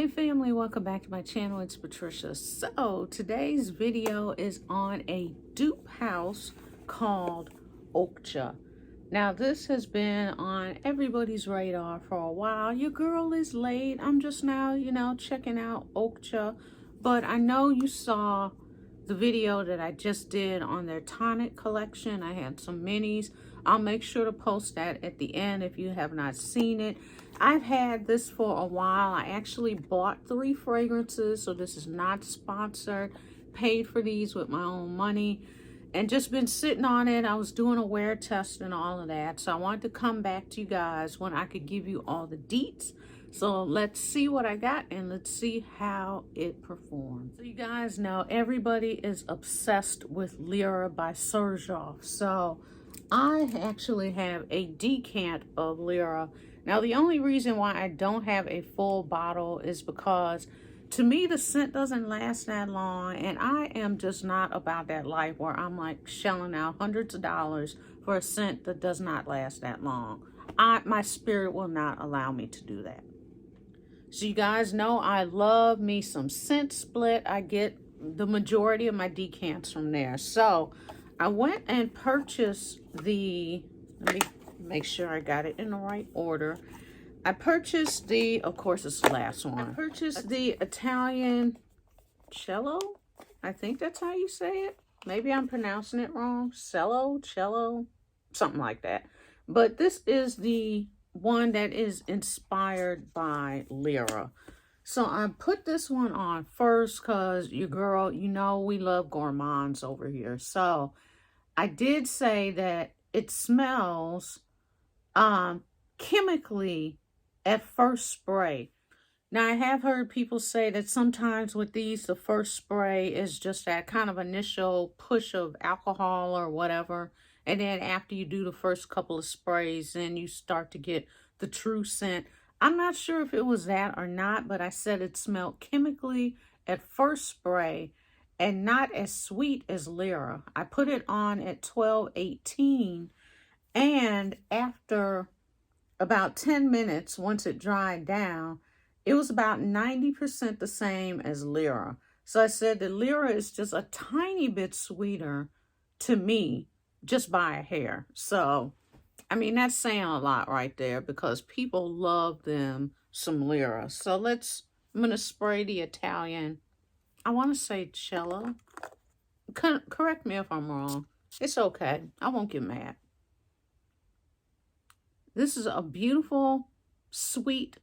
Hey family, welcome back to my channel. It's Patricia. So today's video is on a dupe house called Oakcha. Now this has been on everybody's radar for a while. Your girl is late. I'm just now, checking out Oakcha. But I know you saw the video that I just did on their Tonic Collection. I had some minis. I'll make sure to post that at the end if you have not seen it. I've had this for a while. I actually bought 3 fragrances, so this is not sponsored. Paid for these with my own money and just been sitting on it. I was doing a wear test and all of that, so I wanted to come back to you guys when I could give you all the deets. So let's see what I got and let's see how it performs. So you guys know everybody is obsessed with Lyra by Serjoff. So I actually have a decant of Lyra. Now the only reason why I don't have a full bottle is because to me the scent doesn't last that long, and I am just not about that life where I'm like shelling out hundreds of dollars for a scent that does not last that long. My spirit will not allow me to do that. So you guys know I love me some scent split. I get the majority of my decants from there. So I went and purchased let me make sure I got it in the right order. I purchased of course it's the last one. I purchased the Italian Cello. I think that's how you say it. Maybe I'm pronouncing it wrong. Cello, something like that. But this is the one that is inspired by Lyra. So I put this one on first because your girl, we love gourmands over here. So I did say that it smells chemically at first spray. Now I have heard people say that sometimes with these, the first spray is just that kind of initial push of alcohol or whatever. And then after you do the first couple of sprays, then you start to get the true scent. I'm not sure if it was that or not, but I said it smelled chemically at first spray and not as sweet as Lyra. I put it on at 12:18, and after about 10 minutes, once it dried down, it was about 90% the same as Lyra. So I said that Lyra is just a tiny bit sweeter to me, just by a hair. So, I mean, that's saying a lot right there because people love them some Lyra. So I'm going to spray the Italian, I want to say Cello. Correct me if I'm wrong. It's okay. I won't get mad. This is a beautiful, sweet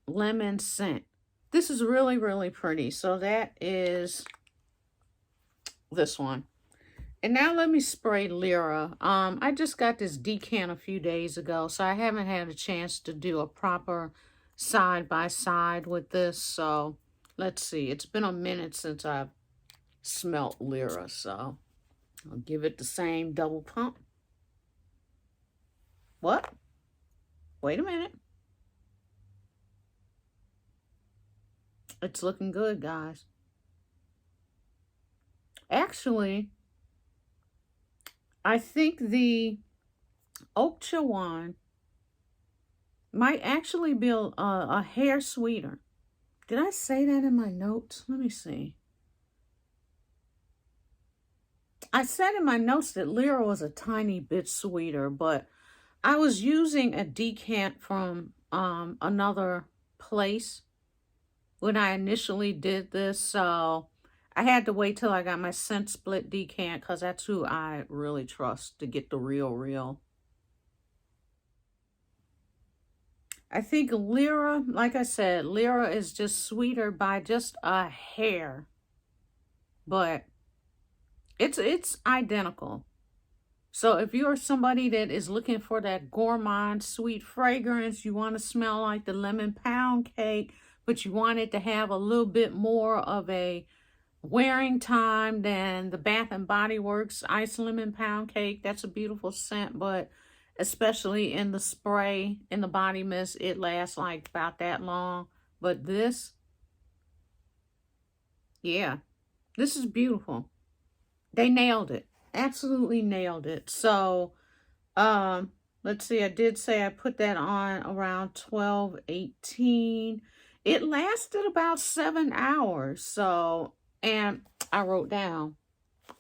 lemon scent. This is really, really pretty. So that is this one. And now let me spray Lyra. I just got this decant a few days ago, so I haven't had a chance to do a proper side-by-side with this. So let's see. It's been a minute since I've smelt Lyra, so I'll give it the same double pump. What? Wait a minute. It's looking good, guys. Actually, I think the Oakcha one might actually be a hair sweeter. Did I say that in my notes? Let me see. I said in my notes that Lyra was a tiny bit sweeter, but I was using a decant from another place when I initially did this, so I had to wait till I got my scent split decant because that's who I really trust to get the real. I think Lyra, like I said, Lyra is just sweeter by just a hair, but it's identical. So if you're somebody that is looking for that gourmand sweet fragrance, you want to smell like the lemon pound cake, but you want it to have a little bit more of a wearing time than the Bath and Body Works Ice Lemon Pound Cake. That's a beautiful scent, but especially in the spray, in the body mist, it lasts like about that long. But this, yeah, this is beautiful. They nailed it. Absolutely nailed it. So, let's see. I did say I put that on around 12:18. It lasted about 7 hours. So, and I wrote down,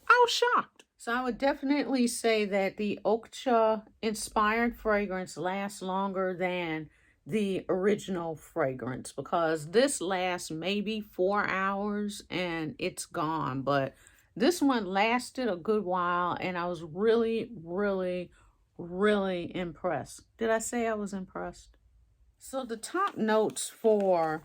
I was shocked. So I would definitely say that the Oakcha inspired fragrance lasts longer than the original fragrance, because this lasts maybe 4 hours and it's gone. But this one lasted a good while, and I was really, really, really impressed. Did I say I was impressed? So the top notes for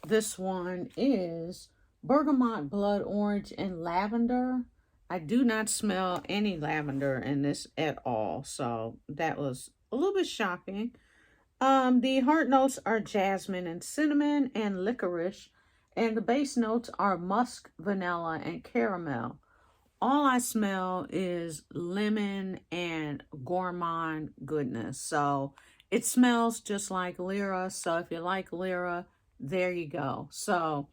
this one is bergamot, blood orange, and lavender. I do not smell any lavender in this at all, so that was a little bit shocking. The heart notes are jasmine and cinnamon and licorice, and the base notes are musk, vanilla, and caramel. All I smell is lemon and gourmand goodness. So it smells just like Lyra. So if you like Lyra, there you go. So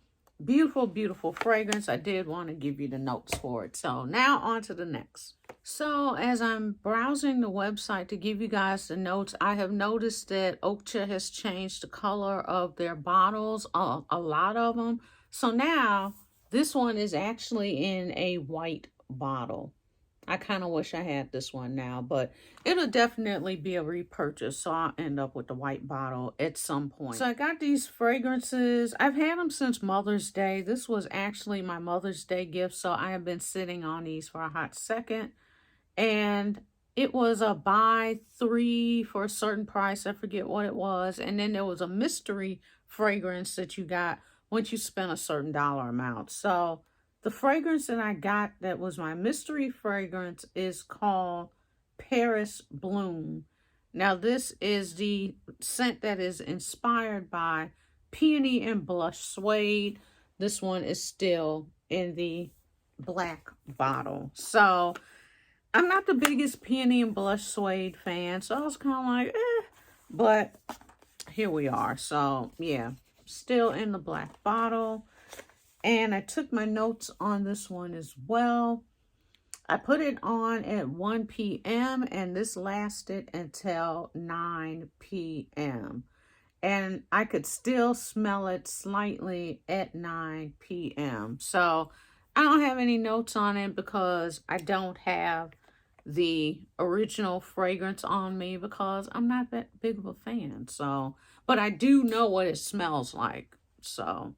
beautiful, beautiful fragrance. I did want to give you the notes for it. So now on to the next. So as I'm browsing the website to give you guys the notes, I have noticed that Oakcha has changed the color of their bottles, a lot of them. So now this one is actually in a white bottle. I kind of wish I had this one now, but it'll definitely be a repurchase, so I'll end up with the white bottle at some point. So I got these fragrances. I've had them since Mother's Day. This was actually my Mother's Day gift, so I have been sitting on these for a hot second. And it was a buy 3 for a certain price. I forget what it was. And then there was a mystery fragrance that you got once you spent a certain dollar amount. So the fragrance that I got that was my mystery fragrance is called Paris Bloom. Now this is the scent that is inspired by Peony and Blush Suede. This one is still in the black bottle. So I'm not the biggest Peony and Blush Suede fan, so I was kind of like, but here we are. So yeah, still in the black bottle. And I took my notes on this one as well. I put it on at 1 p.m. and this lasted until 9 p.m. And I could still smell it slightly at 9 p.m. So I don't have any notes on it because I don't have the original fragrance on me because I'm not that big of a fan. So, but I do know what it smells like. So,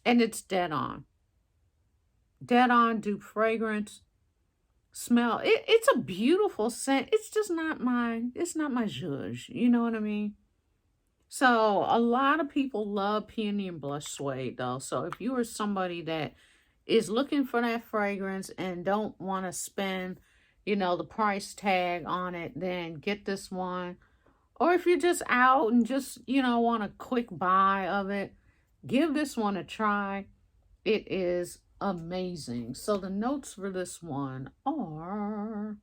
and it's dead on. Dead on dupe fragrance. Smell. It's a beautiful scent. It's just not it's not my zhuzh. You know what I mean? So a lot of people love Peony and Blush Suede though. So if you are somebody that is looking for that fragrance and don't want to spend, you know, the price tag on it, then get this one. Or if you're just out and just, you know, want a quick buy of it, give this one a try. It is amazing. So the notes for this one are,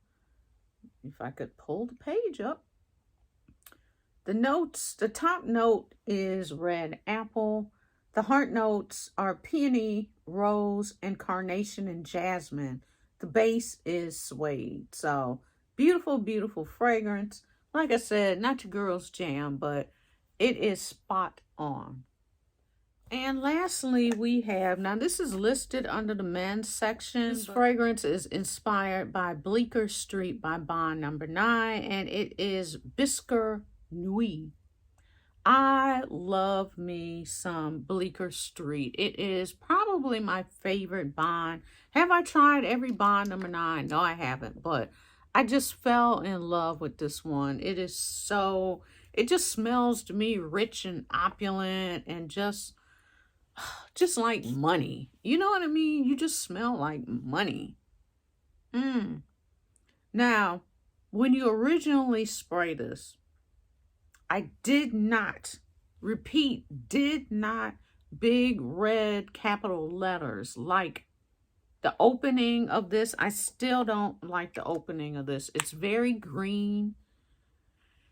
if I could pull the page up. The notes, the top note is red apple. The heart notes are peony, rose, and carnation and jasmine. The base is suede. So beautiful, beautiful fragrance. Like I said, not your girl's jam, but it is spot on. And lastly, we have, now this is listed under the men's section. This fragrance is inspired by Bleecker Street by Bond No. 9, and it is Biscuit Nuit. I love me some Bleecker Street. It is probably my favorite Bond. Have I tried every Bond No. 9? No, I haven't, but I just fell in love with this one. It is so, it just smells to me rich and opulent and just like money. You know what I mean? You just smell like money. Now, when you originally spray this, I did not, repeat, did not big red capital letters like the opening of this. I still don't like the opening of this. It's very green.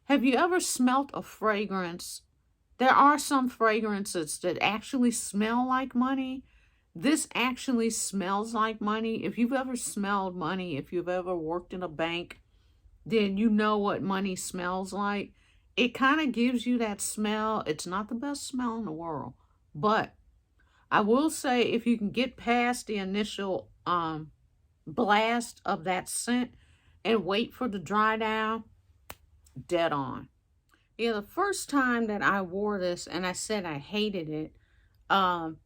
Have you ever smelt a fragrance? There are some fragrances that actually smell like money. This actually smells like money. If you've ever smelled money, if you've ever worked in a bank, then you know what money smells like. It kind of gives you that smell. It's not the best smell in the world, but I will say if you can get past the initial blast of that scent and wait for the dry down, dead on. Yeah, the first time that I wore this and I said I hated it, um,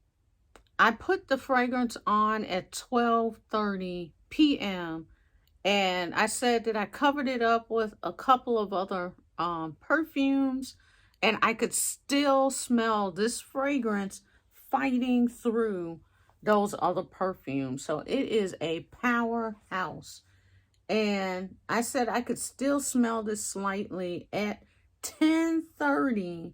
I put the fragrance on at 12:30 p.m. and I said that I covered it up with a couple of other perfumes, and I could still smell this fragrance fighting through those other perfumes. So it is a powerhouse. And I said I could still smell this slightly at 10:30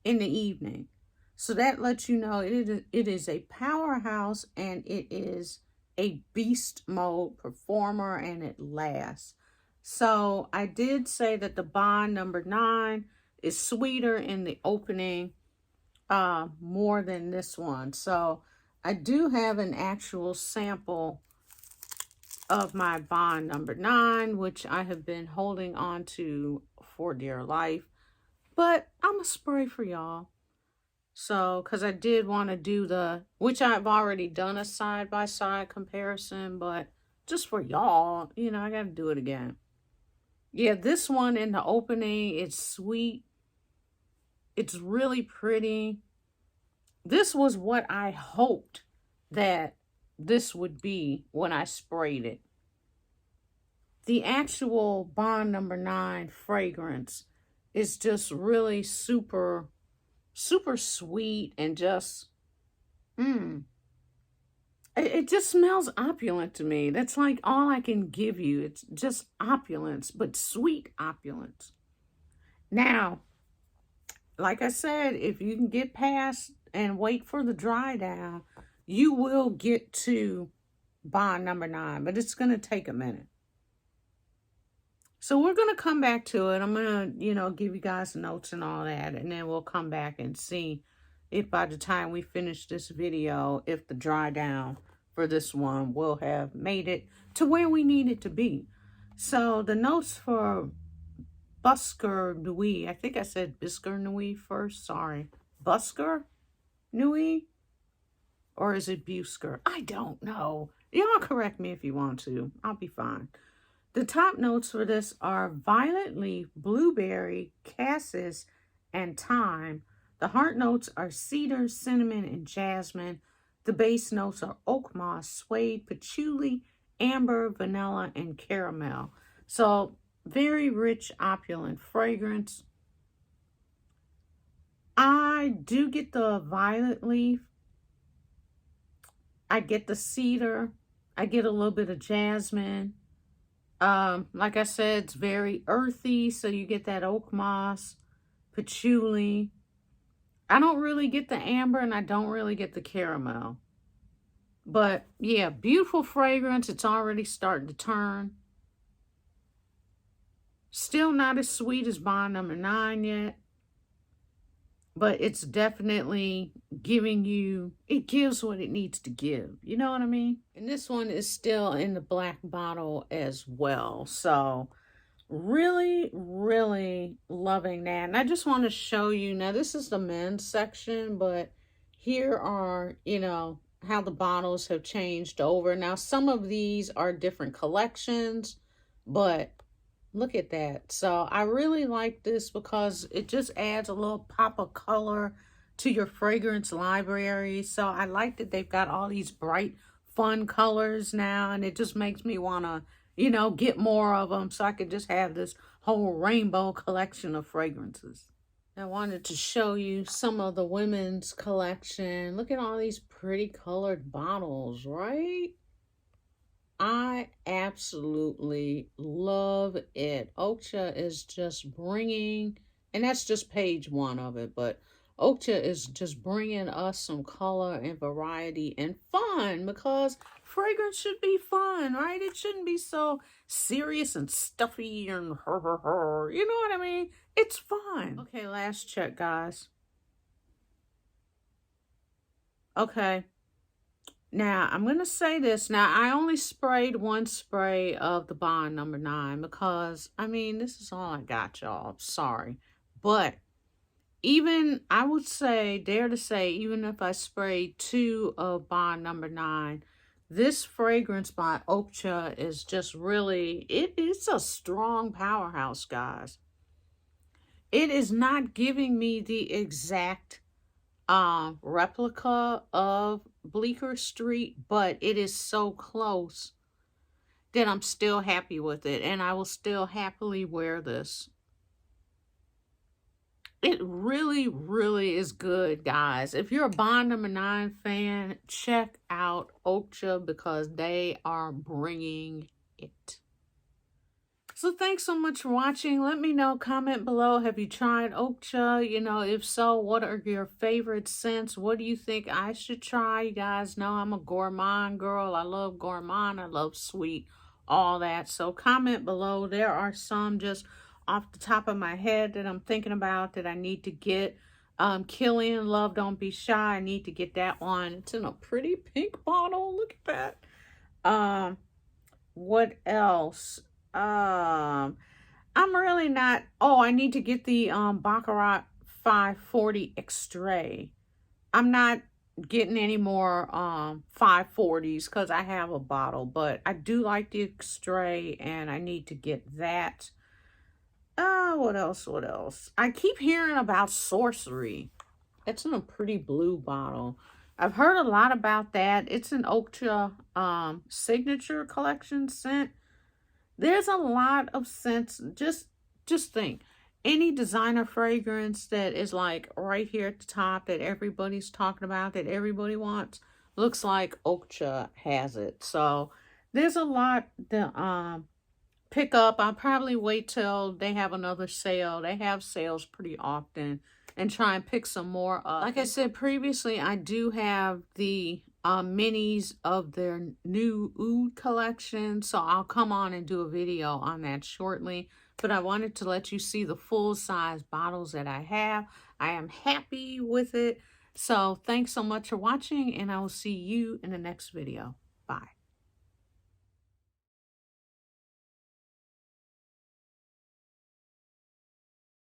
in the evening. So that lets you know it is a powerhouse, and it is a beast mode performer, and it lasts. So I did say that the Bond number 9 is sweeter in the opening more than this one. So I do have an actual sample of my Bond number 9, which I have been holding on to for dear life. But I'm a spray for y'all. So, because I did want to do which I've already done a side-by-side comparison, but just for y'all, you know, I got to do it again. Yeah, this one in the opening, it's sweet. It's really pretty. This was what I hoped that this would be when I sprayed it. The actual Bond number 9 fragrance is just really super sweet, and just it just smells opulent to me. That's like all I can give you. It's just opulence, but sweet opulence. Now, like I said, if you can get past and wait for the dry down, you will get to Bond number 9, but it's going to take a minute. So we're going to come back to it. I'm going to, give you guys notes and all that, and then we'll come back and see if by the time we finish this video, if the dry down for this one will have made it to where we need it to be. So the notes for Busker Nuit, I think I said Busker Nuit first, sorry. Busker Nuit? Or is it Busker? I don't know. Y'all correct me if you want to. I'll be fine. The top notes for this are violet leaf, blueberry, cassis, and thyme. The heart notes are cedar, cinnamon, and jasmine. The base notes are oak moss, suede, patchouli, amber, vanilla, and caramel. So very rich, opulent fragrance. I do get the violet leaf. I get the cedar. I get a little bit of jasmine. Like I said, it's very earthy, so you get that oak moss, patchouli. I don't really get the amber, and I don't really get the caramel. But yeah, beautiful fragrance. It's already starting to turn. Still not as sweet as Bond number 9 yet, but it's definitely giving you, it gives what it needs to give. You know what I mean? And this one is still in the black bottle as well. So really, really loving that. And I just want to show you, now this is the men's section, but here are, how the bottles have changed over. Now, some of these are different collections, but look at that. So I really like this because it just adds a little pop of color to your fragrance library. So I like that they've got all these bright, fun colors now, and it just makes me want to, get more of them so I could just have this whole rainbow collection of fragrances. I wanted to show you some of the women's collection. Look at all these pretty colored bottles, right? I absolutely love it. Oakcha is just bringing, and that's just page 1 of it, but Oakcha is just bringing us some color and variety and fun, because fragrance should be fun, right? It shouldn't be so serious and stuffy and you know what I mean? It's fun. Okay, last check, guys. Okay. Now, I'm going to say this. Now, I only sprayed 1 spray of the Bond number 9 because, this is all I got, y'all. Sorry. But even, I would say, dare to say, even if I spray 2 of Bond number 9, this fragrance by Oakcha is just really, it's a strong powerhouse, guys. It is not giving me the exact replica of Bleecker Street, but it is so close that I'm still happy with it, and I will still happily wear this. It really, really is good, guys. If you're a Bond number 9 fan, check out Oakcha because they are bringing it. So thanks so much for watching. Let me know, comment below. Have you tried Oakcha? You know, if so, what are your favorite scents? What do you think I should try? You guys know I'm a gourmand girl. I love gourmand. I love sweet, all that. So comment below. There are some just off the top of my head that I'm thinking about that I need to get. Killian, Love Don't Be Shy. I need to get that one. It's in a pretty pink bottle. Look at that. What else? I'm really not. Oh, I need to get the Baccarat 540 Extrait. I'm not getting any more 540s because I have a bottle, but I do like the Extrait and I need to get that. What else? What else? I keep hearing about Sorcery. It's in a pretty blue bottle. I've heard a lot about that. It's an Oakcha signature collection scent. There's a lot of scents. Just think, any designer fragrance that is like right here at the top that everybody's talking about, that everybody wants, looks like Oakcha has it. So there's a lot to pick up. I'll probably wait till they have another sale. They have sales pretty often, and try and pick some more up. Like I said previously, I do have the minis of their new Oud collection, so I'll come on and do a video on that shortly. But I wanted to let you see the full size bottles that I have. I am happy with it. So thanks so much for watching, and I will see you in the next video. Bye.